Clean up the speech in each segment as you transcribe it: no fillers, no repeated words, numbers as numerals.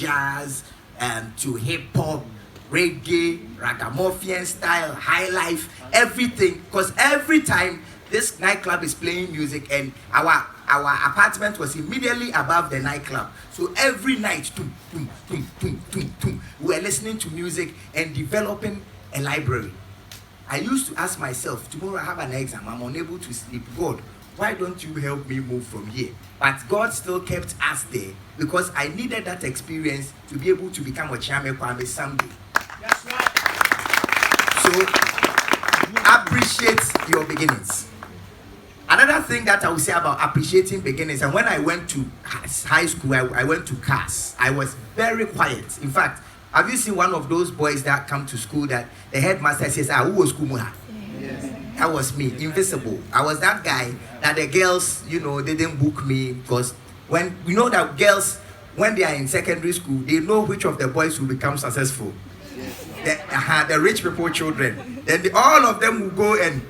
jazz, to hip hop, reggae, ragamuffin style, high life, everything. Because every time this nightclub is playing music, and our apartment was immediately above the nightclub, so every night we were listening to music and developing a library. I used to ask myself, tomorrow I have an exam, I'm unable to sleep. God, why don't you help me move from here? But God still kept us there because I needed that experience to be able to become Okyeame Kwame someday. That's right. So appreciate your beginnings. Another thing that I will say about appreciating beginnings, and when I went to high school, I went to CAS. I was very quiet. In fact, have you seen one of those boys that come to school that the headmaster says, who was Kumura? Yes. That was me, invisible. I was that guy that the girls, they didn't book me because when you know that girls, when they are in secondary school, they know which of the boys will become successful. The rich people children. Then all of them will go and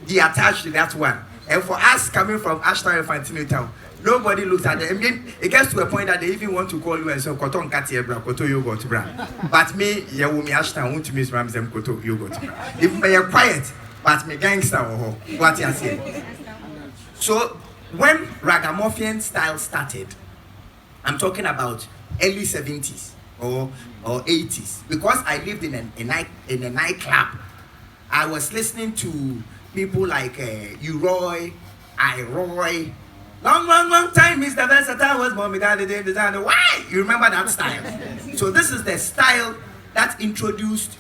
be attached to that one. And for us coming from Ashton and Fantino Town, nobody looks at them. I mean, it gets to a point that they even want to call you and say, Koton Katia bra, Koto yogurt bra. But me, Yawumi Ashton, want to miss Ramsem Koto yogurt bra. If me are quiet, but me gangster or what you say. So when ragamuffin style started, I'm talking about early 70s or 80s, because I lived in a nightclub. I was listening to people like Roy, Roy. Long time, Mr. Versatile was born. Why? You remember that style? So this is the style that introduced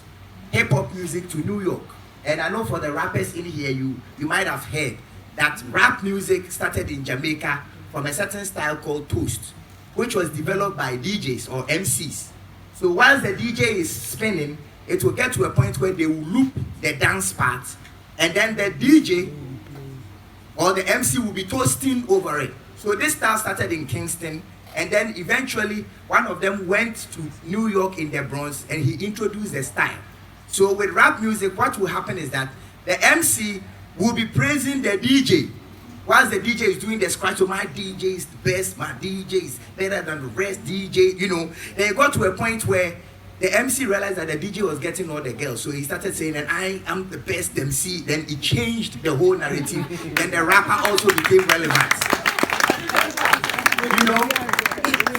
hip hop music to New York. And I know for the rappers in here, you might have heard that rap music started in Jamaica from a certain style called toast, which was developed by DJs or MCs. So whilst the DJ is spinning, it will get to a point where they will loop the dance part, and then the DJ or the MC will be toasting over it. So this style started in Kingston, and then eventually one of them went to New York in the Bronx, and he introduced the style. So with rap music, what will happen is that the MC will be praising the DJ, whilst the DJ is doing the scratch. So my DJ is the best, my DJ is better than the rest DJ, Then it got to a point where the MC realized that the DJ was getting all the girls, so he started saying, and I am the best MC. Then it changed the whole narrative. Then the rapper also became relevant.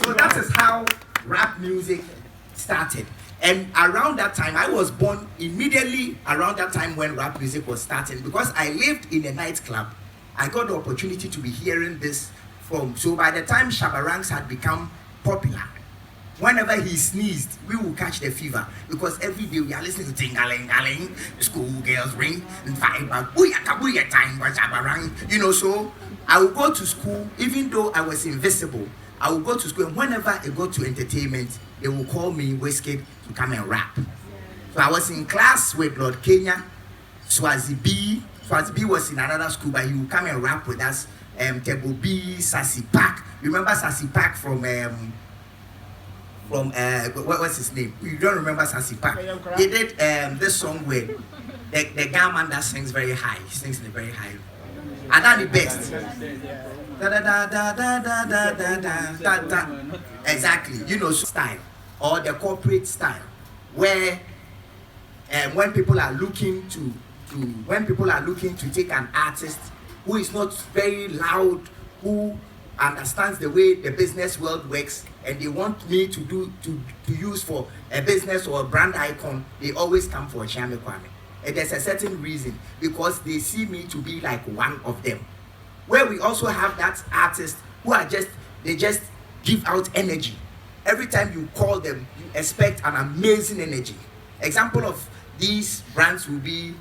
So that is how rap music started. And around that time, I was born immediately around that time when rap music was starting, because I lived in a nightclub. I got the opportunity to be hearing this from. So by the time Shabarangs had become popular, whenever he sneezed, we will catch the fever, because every day we are listening to ting-a-ling-a-ling, school girls ring, and fight back, booyaka time, Shabarang. So I would go to school, even though I was invisible. I would go to school, and whenever I go to entertainment, they will call me Whiskey to come and rap. So I was in class with Lord Kenya, Swazi B. Swazi B was in another school, but he would come and rap with us. Tebo B, Sassy Pack. Remember Sassy Pack from what's his name? You don't remember Sassy Pack? He did this song with the guy man that sings very high. He sings in a very high. And then the best. Da da da da da da da da da. Exactly. Style or the corporate style, where when people are looking to take an artist who is not very loud, who understands the way the business world works, and they want me to use for a business or a brand icon, they always come for Okyeame Kwame. And there's a certain reason, because they see me to be like one of them. Where we also have that artist who they just give out energy. Every time you call them, you expect an amazing energy. Example of these brands will be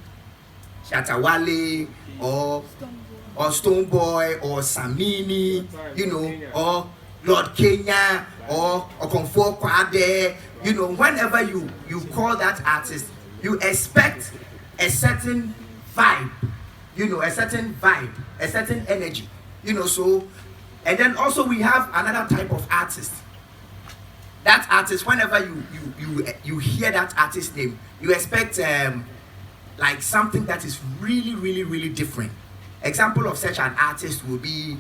Shatawale or Stoneboy or Samini, or Lord Kenya or Okonfo Kwade. Whenever you call that artist, you expect a certain vibe, a certain energy, so. And then also we have another type of artist. That artist, whenever you hear that artist name, you expect like something that is really, really, really different. Example of such an artist will be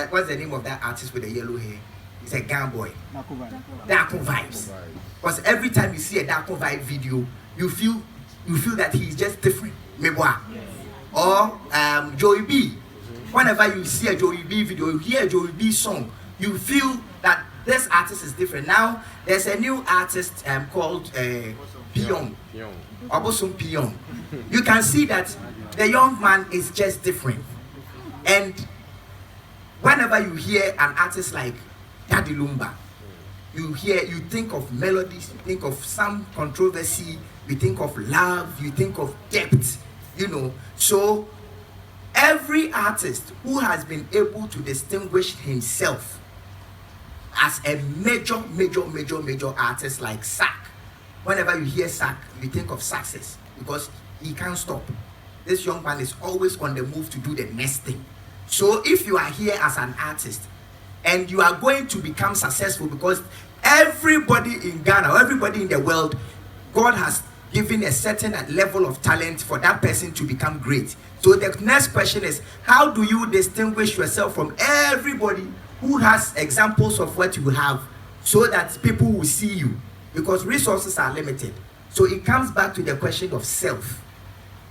what's the name of that artist with the yellow hair? He's a Ghana boy. Darko vibes. Because every time you see a Darko vibe video, you feel that he's just different. Meboa. Or Joey B. Whenever you see a Joey B video, you hear a Joey B song, you feel that this artist is different. Now there's a new artist called Pyong. Obosum Pyong. You can see that the young man is just different. And whenever you hear an artist like Daddy Lumba, you think of melodies, you think of some controversy, you think of love, you think of depth, you know. So every artist who has been able to distinguish himself as a major artist like Sack, whenever you hear Sack, you think of success because he can't stop. This young man is always on the move to do the next thing. So if you are here as an artist and you are going to become successful, because everybody in Ghana or everybody in the world, God has given a certain level of talent for that person to become great. So the next question is, how do you distinguish yourself from everybody who has examples of what you have so that people will see you? Because resources are limited. So it comes back to the question of self.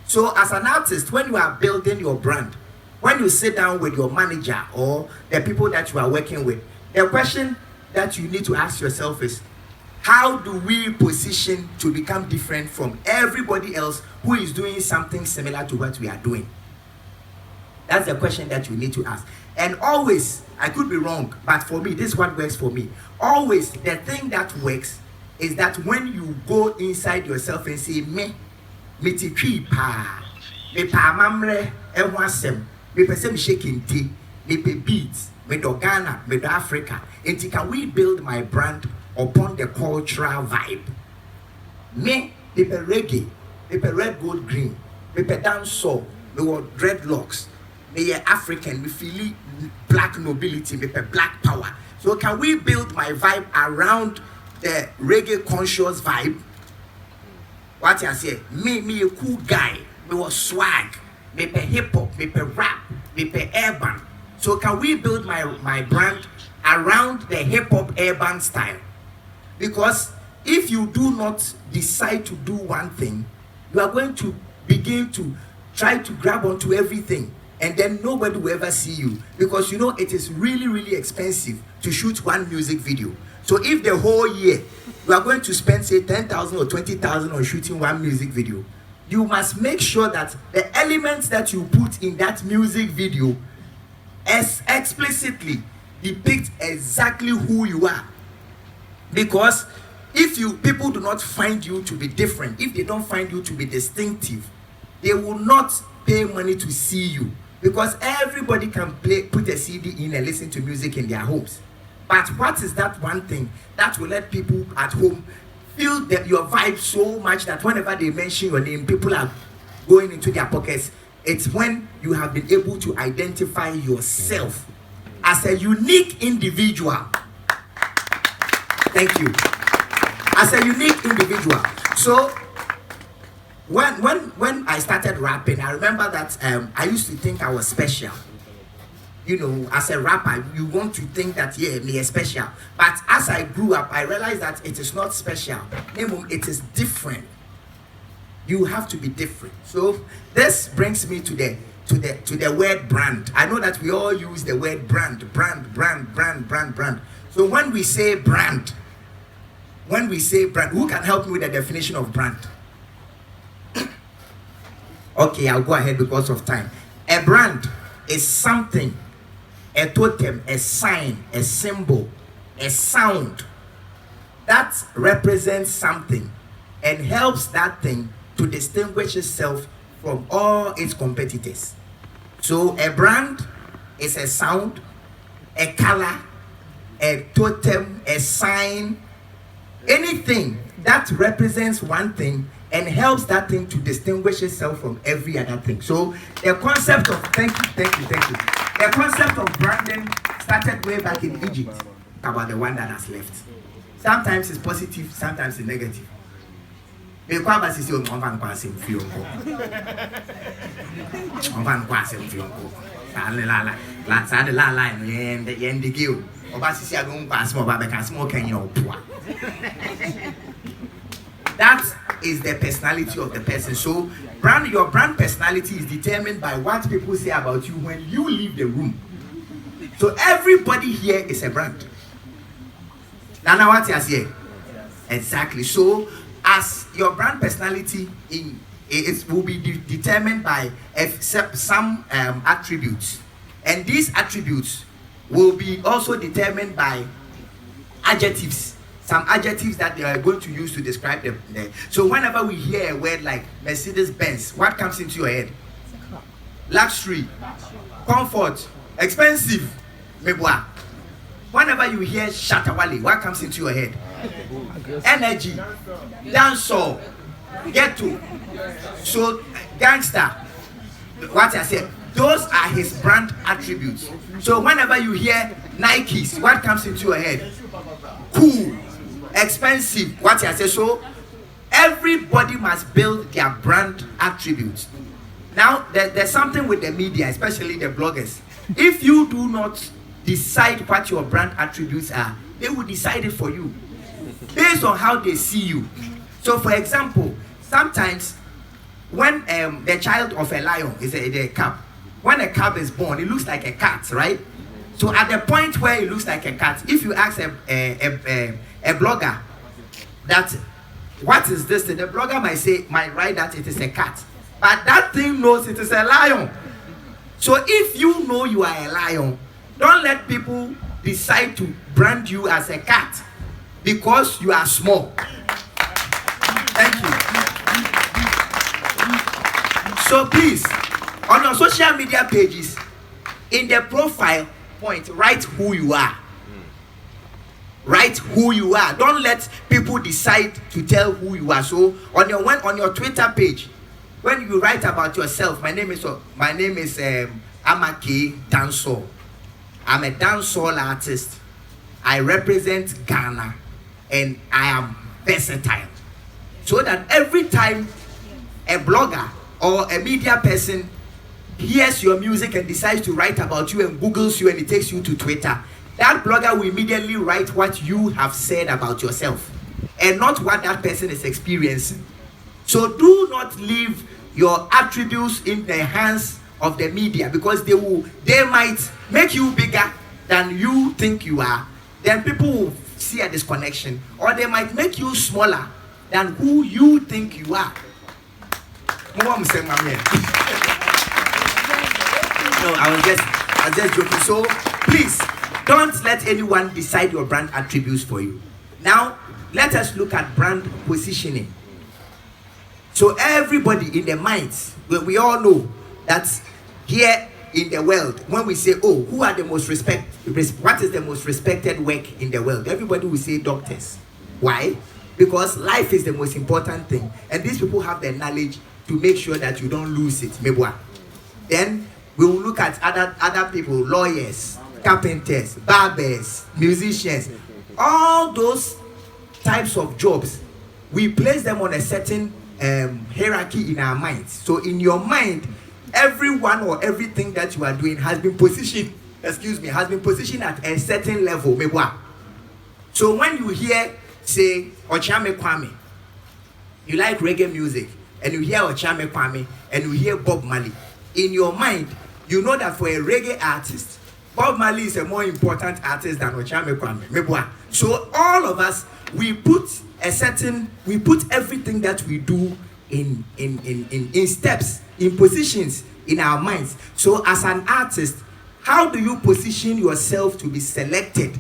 So as an artist, when you are building your brand, when you sit down with your manager or the people that you are working with, the question that you need to ask yourself is, how do we position to become different from everybody else who is doing something similar to what we are doing? That's the question that you need to ask. And always, I could be wrong, but for me, this is what works for me. Always, the thing that works is that when you go inside yourself and say, me tikwi pa, me pa mamre, ewasem, me pesem shaking tea, me pe beats, me do Ghana, me do Africa. And can we build my brand upon the cultural vibe? Me pe reggae, me pe red, gold, green, me pe dance soul, me want dreadlocks, me African, me feel black nobility, me pe black power. So can we build my vibe around the reggae conscious vibe? What I say, me a cool guy, me was swag, me pe hip hop, me pe rap, me pe urban. So can we build my brand around the hip hop urban style? Because if you do not decide to do one thing, you are going to begin to try to grab onto everything, and then nobody will ever see you, because you know it is really expensive to shoot one music video. So if the whole year you are going to spend say 10,000 or 20,000 on shooting one music video, you must make sure that the elements that you put in that music video explicitly depict exactly who you are. Because if people do not find you to be different, if they don't find you to be distinctive, they will not pay money to see you, because everybody can put a CD in and listen to music in their homes. But what is that one thing that will let people at home feel that your vibe so much that whenever they mention your name, people are going into their pockets? It's when you have been able to identify yourself as a unique individual. Thank you. As a unique individual. So when I started rapping, I remember that I used to think I was special. You know, as a rapper, you want to think that, yeah, me is special. But as I grew up, I realized that it is not special. It is different. You have to be different. So this brings me to the word brand. I know that we all use the word brand. So when we say brand, who can help me with the definition of brand? Okay, I'll go ahead because of time. A brand is something, a totem, a sign, a symbol, a sound that represents something and helps that thing to distinguish itself from all its competitors. So a brand is a sound, a color, a totem, a sign, anything that represents one thing and helps that thing to distinguish itself from every other thing. So the concept of thank you. The concept of branding started way back in Egypt, about the one that has left. Sometimes it's positive, sometimes it's negative. That is the personality of the person. So your brand personality is determined by what people say about you when you leave the room. So everybody here is a brand. Now what you say? Exactly. So as your brand personality will be determined by some attributes, and these attributes will be also determined by adjectives, some adjectives that they are going to use to describe them. So whenever we hear a word like Mercedes-Benz, what comes into your head? Luxury, comfort, expensive. Whenever you hear Shatawale, what comes into your head? Energy, dancehall, ghetto, so gangster. What I said, those are his brand attributes. So whenever you hear Nikes, what comes into your head? Cool, expensive. What I say. So everybody must build their brand attributes. Now there's something with the media, especially the bloggers. If you do not decide what your brand attributes are, they will decide it for you based on how they see you. So for example, sometimes when the child of a lion is a cub, when a cub is born, it looks like a cat, right? So at the point where it looks like a cat, if you ask a blogger that what is this, the blogger might write that it is a cat, but that thing knows it is a lion. So if you know you are a lion, don't let people decide to brand you as a cat because you are small. Thank you. So please, on your social media pages, in the profile point, write who you are. Write who you are. Don't let people decide to tell who you are. So on your Twitter page, when you write about yourself, my name is Amake Dancehall. I'm a dancehall artist. I represent Ghana, and I am versatile. So that every time a blogger or a media person hears your music and decides to write about you and Googles you and it takes you to Twitter, that blogger will immediately write what you have said about yourself and not what that person is experiencing. So do not leave your attributes in the hands of the media, because they might make you bigger than you think you are. Then people will see a disconnection, or they might make you smaller than who you think you are. No, I was just joking. So please don't let anyone decide your brand attributes for you. Now let us look at brand positioning. So everybody in their minds, we all know that here in the world, when we say, oh, who are the most what is the most respected work in the world? Everybody will say doctors. Why? Because life is the most important thing, and these people have the knowledge to make sure that you don't lose it. Then we will look at other people, lawyers, carpenters, barbers, musicians, all those types of jobs. We place them on a certain hierarchy in our minds. So in your mind, everyone or everything that you are doing has been positioned at a certain level. So when you hear, say, Okyeame Kwame, you like reggae music, and you hear Okyeame Kwame, and you hear Bob Marley, in your mind, you know that for a reggae artist, Bob Marley is a more important artist than Okyeame Kwame. So all of us, we put everything that we do in steps, in positions in our minds. So as an artist, how do you position yourself to be selected?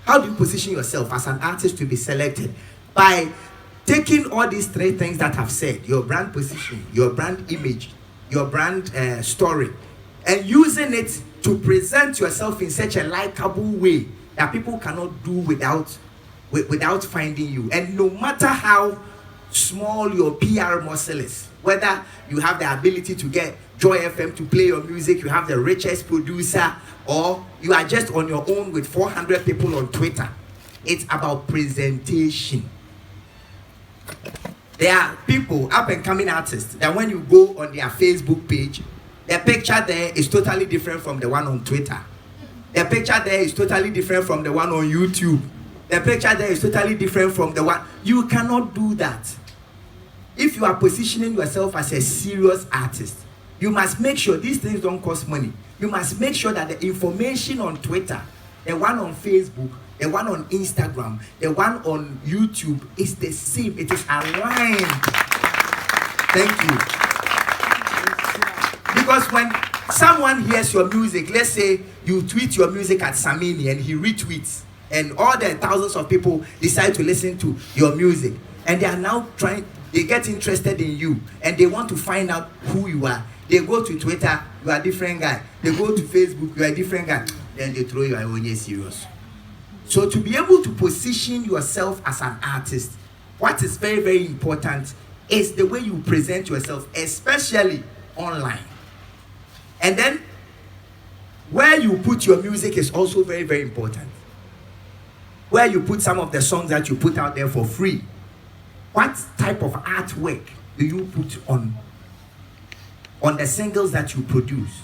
How do you position yourself as an artist to be selected? By taking all these three things that I've said: your brand position, your brand image, your brand story, and using it to present yourself in such a likable way that people cannot do without finding you. And no matter how small your PR muscle is, whether you have the ability to get Joy FM to play your music, you have the richest producer, or you are just on your own with 400 people on Twitter, it's about presentation. There are people, up and coming artists, that when you go on their Facebook page, The picture there is totally different from the one on Twitter. The picture there is totally different from the one on YouTube. The picture there is totally different from the one. You cannot do that. If you are positioning yourself as a serious artist, you must make sure these things don't cost money. You must make sure that the information on Twitter, the one on Facebook, the one on Instagram, the one on YouTube is the same. It is aligned. Thank you. Because when someone hears your music, let's say you tweet your music at Samini and he retweets, and all the thousands of people decide to listen to your music, and they are now they get interested in you, and they want to find out who you are. They go to Twitter, you are a different guy. They go to Facebook, you are a different guy. Then they throw you away serious. So to be able to position yourself as an artist, what is very, very important is the way you present yourself, especially online. And then where you put your music is also very, very important. Where you put some of the songs that you put out there for free. What type of artwork do you put on the singles that you produce?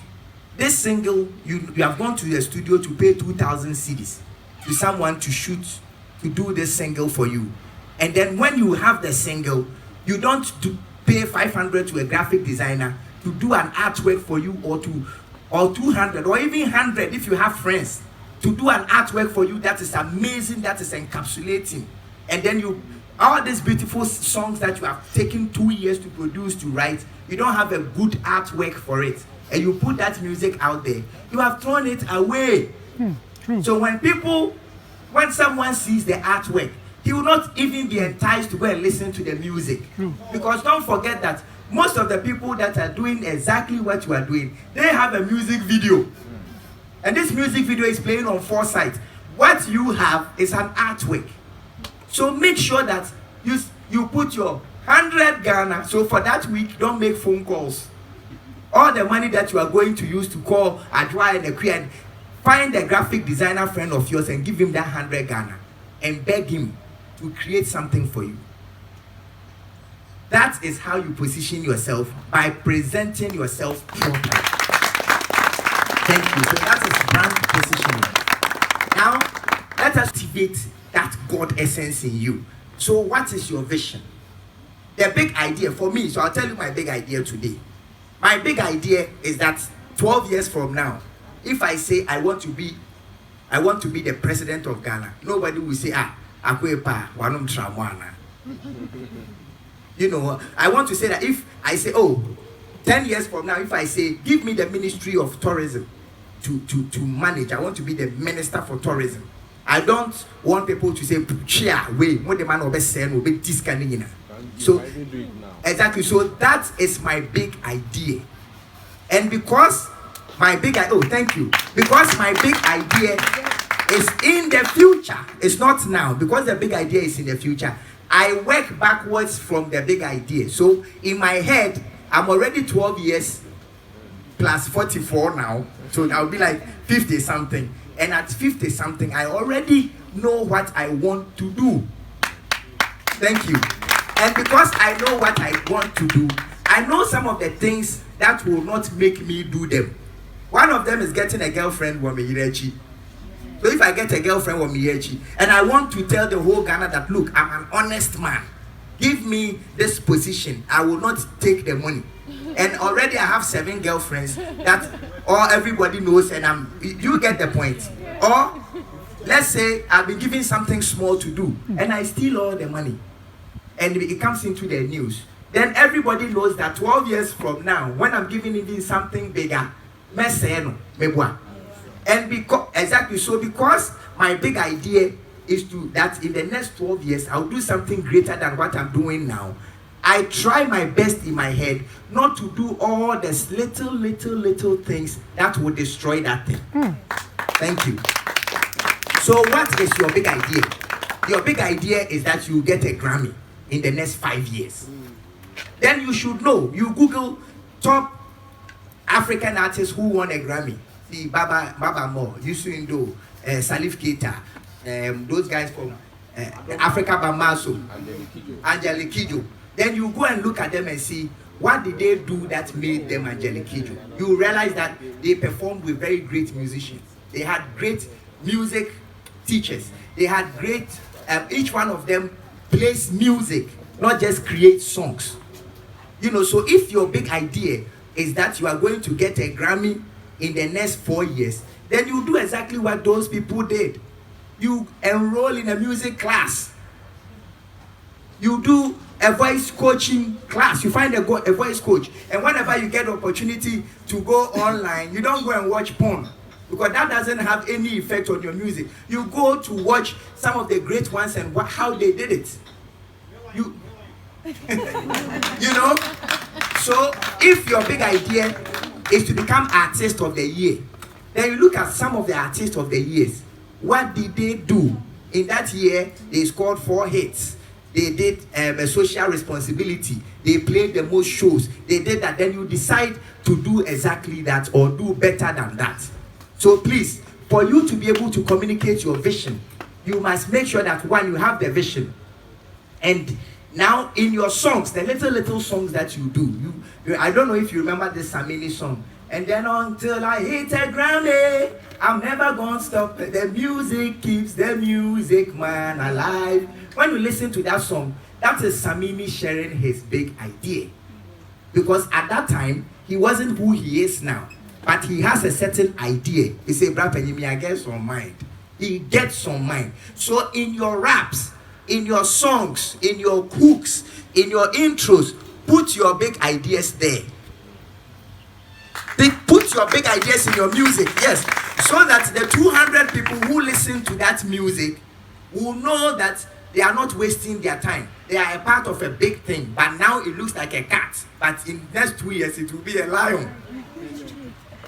This single, you have gone to the studio to pay 2,000 cedis to someone to shoot, to do this single for you. And then when you have the single, you don't pay 500 to a graphic designer to do an artwork for you, or 200 or even 100 if you have friends to do an artwork for you that is amazing, that is encapsulating. And then all these beautiful songs that you have taken 2 years to produce, to write, you don't have a good artwork for it, and you put that music out there, you have thrown it away. So when someone sees the artwork, he will not even be enticed to go and listen to the music. Because don't forget that most of the people that are doing exactly what you are doing, they have a music video. And this music video is playing on Foresight. What you have is an artwork. So make sure that you put your 100 Ghana. So for that week, don't make phone calls. All the money that you are going to use to call Adwa and the Queen, find a graphic designer friend of yours and give him that 100 Ghana and beg him to create something for you. That is how you position yourself, by presenting yourself properly. Thank you. So that is brand positioning. Now, let us activate that God essence in you. So what is your vision? The big idea for me, so I'll tell you my big idea today. My big idea is that 12 years from now, if I say I want to be the president of Ghana, nobody will say, Akwepa, Wanum Tramwana. You know, I want to say that if I say, 10 years from now, if I say, give me the Ministry of Tourism to manage, I want to be the Minister for Tourism. I don't want people to say, what the man will be saying will be this kind of. So, exactly. So that is my big idea. And because my big idea, thank you. Because my big idea is in the future, it's not now. Because the big idea is in the future, I work backwards from the big idea. So in my head, I'm already 12 years plus 44 now. So I'll be like 50 something. And at 50 something, I already know what I want to do. Thank you. And because I know what I want to do, I know some of the things that will not make me do them. One of them is getting a girlfriend with Mirechi. So if I get a girlfriend with Mirechi, and I want to tell the whole Ghana that, look, I'm an honest man. Give me this position. I will not take the money. And already I have 7 girlfriends that everybody knows, and you get the point. Or let's say I've been given something small to do, and I steal all the money, and it comes into the news. Then everybody knows that 12 years from now, when I'm giving even something bigger, and because my big idea is that in the next 12 years, I'll do something greater than what I'm doing now. I try my best in my head not to do all these little things that will destroy that thing. Thank you. So what is your big idea? Your big idea is that you get a Grammy in the next 5 years. Then you should know. You Google top African artists who won a Grammy. See Baba Mo, Youssou N'Dour, Salif Keita, those guys from Africa Bamaso, Angelique Kidjo. Then you go and look at them and see What did they do that made them angelic kidjo? You realize that they performed with very great musicians. They had great music teachers. They had great, each one of them plays music, not just create songs. You know, so if your big idea is that you are going to get a Grammy in the next 4 years, then you do exactly what those people did. You enroll in a music class. You do a voice coaching class. You find a voice coach. And whenever you get the opportunity to go online, you don't go and watch porn, because that doesn't have any effect on your music. You go to watch some of the great ones and how they did it. You know? So if your big idea is to become artist of the year, then you look at some of the artists of the years. What did they do? In that year, they scored 4 hits. They did a social responsibility. They played the most shows. They did that. Then you decide to do exactly that or do better than that. So please, for you to be able to communicate your vision, you must make sure that one, you have the vision. And now in your songs, the little songs that you do, I don't know if you remember this Samini song. And then until I hit a Grammy, I'm never gonna stop. The music keeps the music man alive. When you listen to that song, that is Samini sharing his big idea. Because at that time, he wasn't who he is now. But he has a certain idea. He said, "Brother Penyimi, I get some mind." He gets some mind. So in your raps, in your songs, in your hooks, in your intros, put your big ideas there. Put your big ideas in your music, yes, so that the 200 people who listen to that music will know that they are not wasting their time. They are a part of a big thing, but now it looks like a cat, but in the next 2 years it will be a lion.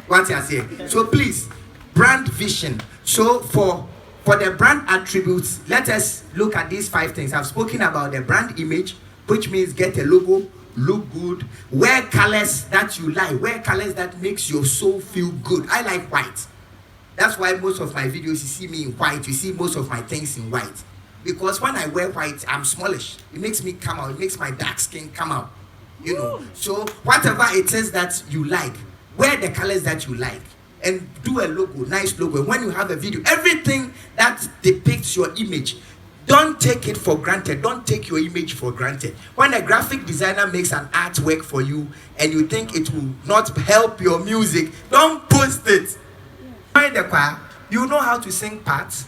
What you say? So please, brand vision. So for the brand attributes, let us look at these 5 things. I've spoken about the brand image, which means get a logo, look good, wear colors that you like, wear colors that makes your soul feel good. I like white. That's why most of my videos, you see me in white. You see most of my things in white. Because when I wear white, I'm smallish. It makes me come out. It makes my dark skin come out. You know. So whatever it is that you like, wear the colors that you like. And do a logo, nice logo. When you have a video, everything that depicts your image, don't take it for granted. Don't take your image for granted. When a graphic designer makes an artwork for you and you think it will not help your music, don't post it. Find the choir. You know how to sing parts.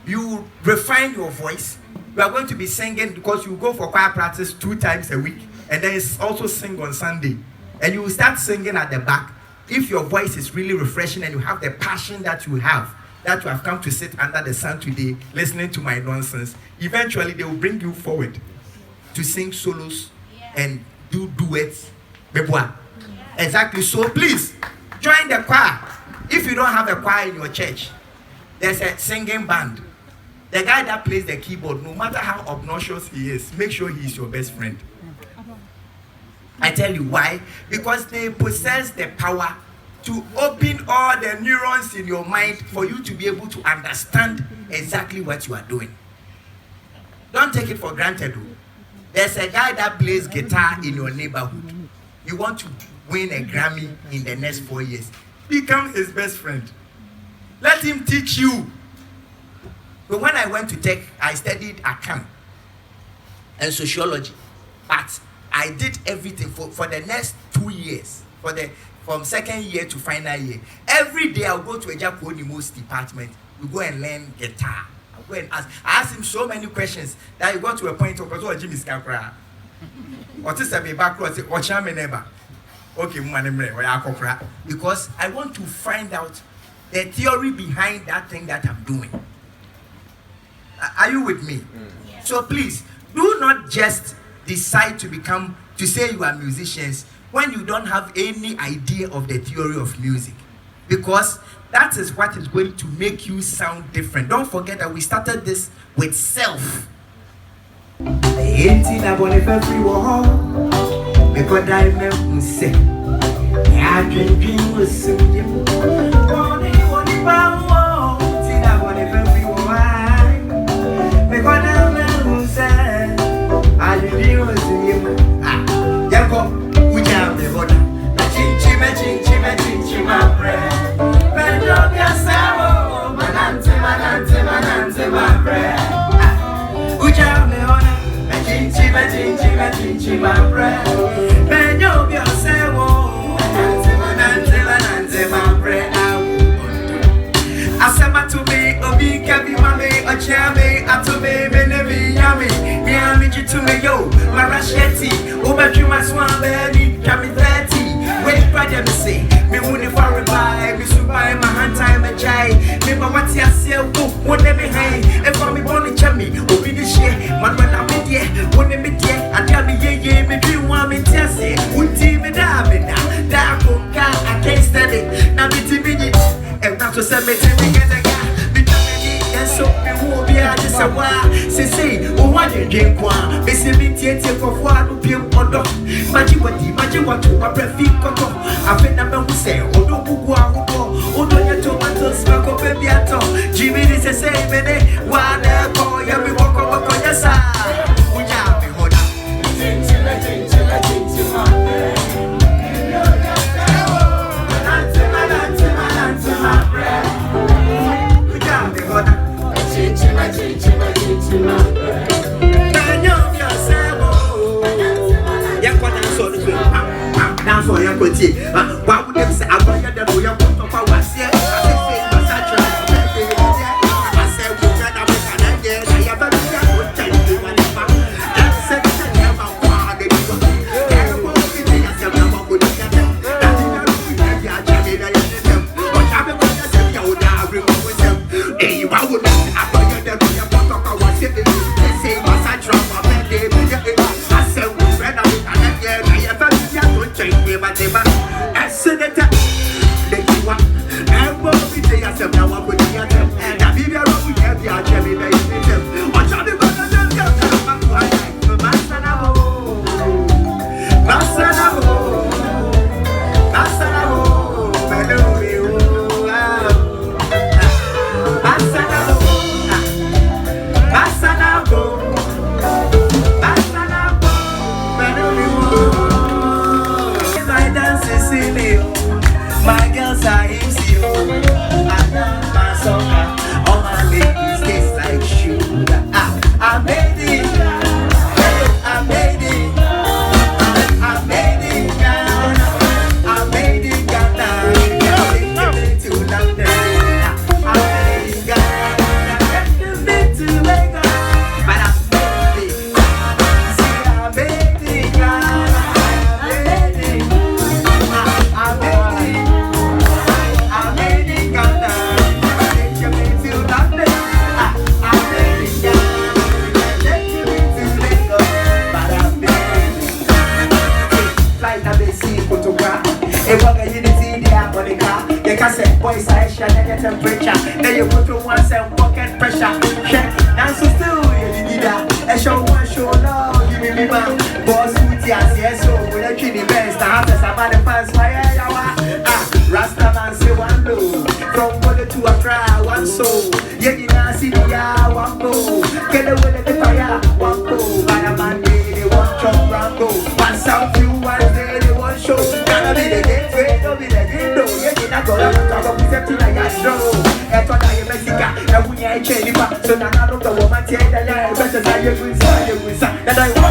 You refine your voice. You are going to be singing because you go for choir practice 2 times a week. And then also sing on Sunday. And you will start singing at the back. If your voice is really refreshing and you have the passion that you have come to sit under the sun today, listening to my nonsense, eventually they will bring you forward to sing solos and do duets. Exactly. So please, join the choir. If you don't have a choir in your church, there's a singing band. The guy that plays the keyboard, no matter how obnoxious he is, make sure he is your best friend. I tell you why. Because they possess the power to open all the neurons in your mind for you to be able to understand exactly what you are doing. Don't take it for granted. There's a guy that plays guitar in your neighborhood. You want to win a Grammy in the next 4 years. Become his best friend. Let him teach you. But when I went to tech, I studied account and sociology. But I did everything for the next 2 years. From second year to final year. Every day I'll go to a Japanese department. We go and learn guitar. I'll go and ask. I asked him so many questions that he got to a point of Jimmy's Capra. What is a backwards? Okyeame neighbor. Okay, because I want to find out the theory behind that thing that I'm doing. Are you with me? Yeah. So please, do not just decide to say you are musicians when you don't have any idea of the theory of music, because that is what is going to make you sound different. Don't forget that we started this with self. bread. Okyeame ona, chinchi my bread. Ben yo be osewo, nante my bread. Asema to me, obi kabi mame, Okyeame atome, menemi yami, miami to me yo, marasheti, obetri my swan baby, kami 30. Wait, brother, me say, me won't never buy, me super my hand time a chai, me mama tia seal, what they be hang, and for me born in chummy, obi the shit, man when I'm in there, when they be there, and tell me yeah, me do want me tia say, would team me down, that car, I can't stand it, now me TV, and not to send me to me get a guy, be and so me won't be out just a while, say, oh, what you drink one, me see me tia for one, pure or Imagine what you are prefix koto. I've been a man who say, oh, don't go out, oh, don't you tomatoes, smoke up baby at all. Jimmy is the same, and one boy, every walk on your side. We have been hold up. Now for your quality, why would them say I'm going to do your photo for what's here? I said, we can have a again. I have a good time to my neighbor. And said, I'm about what they do. I'm going to be yourself. I'm going to get them. That's but I'm going to say, you're not with them. Hey, why would I'm going to do your photo for what's here? They say, what's I drop my bed? I said, we're ready to get again. I have a change me, but they might. I said that they do what I won't be there. Now I'm going to get them. Now, if you're wrong, we have your jelly, they need them. What's on the back of them? My girls are easy, I love my soccer. All my ladies taste like sugar. I made it, I made it, I made it, Ghana. I made it, Ghana. Take me to London. I made it, Ghana. Take me to Lagos, but I made it. See, I made it, Ghana. I made it. I made it. Boys, I share the temperature. Then you put to once and pocket pressure. Check, now so still you need that. A show one show now, give me man. Boss with yes, so with a kidney best. Now after somebody pass my Rasta man say one low. From Bodo to Accra, one soul. Yeah, you know, see the one go. Get away the fire, one go. By a man, they want chop rambo. One sound few, one day they want show. Gotta be the gateway, don't be the window. Yeah, you know, go up to something like a show. That's what I am Mexica, and we ain't changing back. So now I don't know what my tear the line. Better than you will say, and I want.